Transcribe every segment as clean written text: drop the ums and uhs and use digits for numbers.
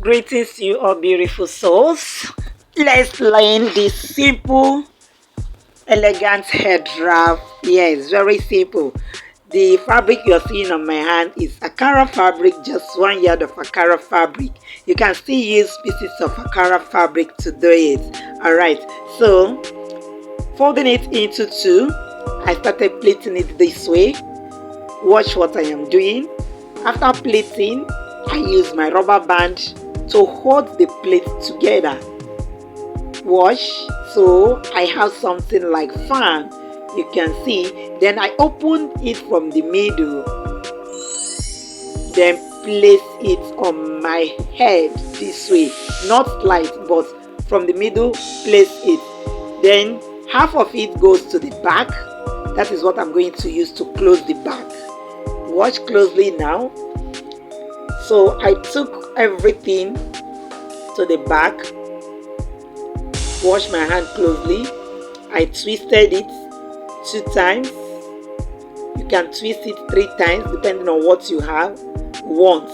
Greetings to you all beautiful souls. Let's learn this simple, elegant head wrap. Yes, very simple. The fabric you're seeing on my hand is Akara fabric, just 1 yard of Akara fabric. You can still use pieces of Akara fabric to do it. Alright, so folding it into two, I started pleating it this way. Watch what I am doing. After pleating, I use my rubber band to hold the plate together. Watch, so I have something like fan, you can see. Then I open it from the middle, then place it on my head this way, not light but from the middle, place it. Then half of it goes to the back. That is what I'm going to use to close the back. Watch closely now. So I took everything to the back. Wash my hand closely. I twisted it 2 times. You can twist it 3 times depending on what you have. Once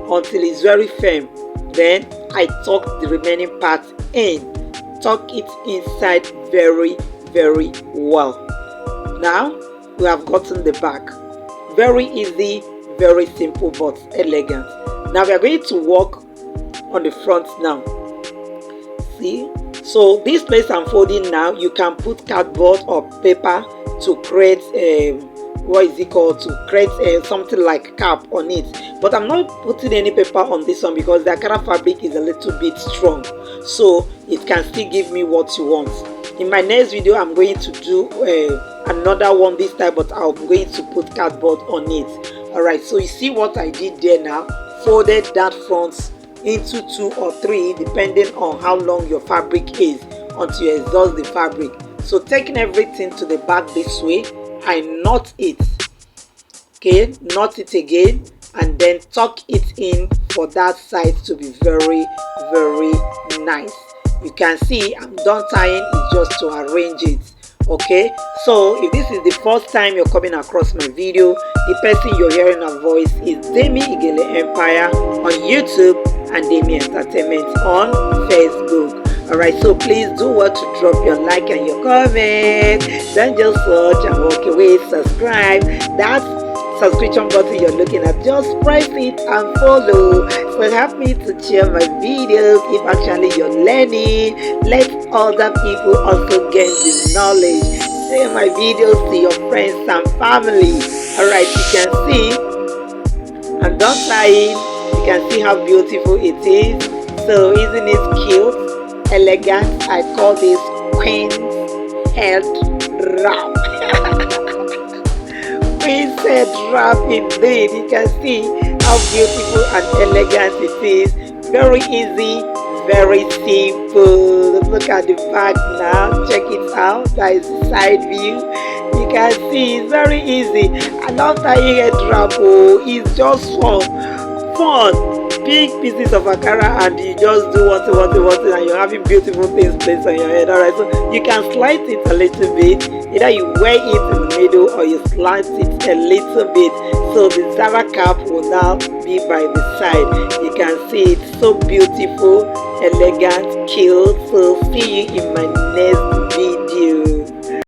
until it's very firm. Then I tuck the remaining part in. Tuck it inside very well. Now we have gotten the back. Very easy, very simple but elegant. Now we are going to work on the front now. See, so this place I'm folding now, you can put cardboard or paper to create to create something like cap on it. But I'm not putting any paper on this one because the Akara fabric is a little bit strong, so it can still give me what you want. In my next video I'm going to do another one this time, but I'm going to put cardboard on it. Alright, so you see what I did there now. Folded that front into 2 or 3 depending on how long your fabric is until you exhaust the fabric. So taking everything to the back this way, I knot it. Okay, knot it again and then tuck it in for that side to be very nice. You can see I'm done tying, it's just to arrange it. Okay, so if this is the first time you're coming across my video, the person you're hearing her voice is Demi Igele Empire on YouTube and Demi Entertainment on Facebook. Alright, so please do what to drop your like and your comment. Don't just watch and walk away. Subscribe. That subscription button you're looking at, just press it and follow. So help me to share my videos. If actually you're learning, let other people also gain the knowledge. Share my videos to your friends and family. Alright, you can see I'm done tying. You can see how beautiful it is. So isn't it cute? Elegant. I call this Queen's Head Wrap. Queen's Head Wrap indeed. You can see how beautiful and elegant it is. Very easy, very simple. Look at the back now. Check it out. That is the side view. You can see it's very easy. I love tying head wrap. Oh, it's just fun. Big pieces of Akara and you just do what and you're having beautiful things placed on your head. Alright, so you can slice it a little bit. Either you wear it in the middle or you slice it a little bit. So the Zara cap will now be by the side. You can see it's so beautiful, elegant, cute. So see you in my next video.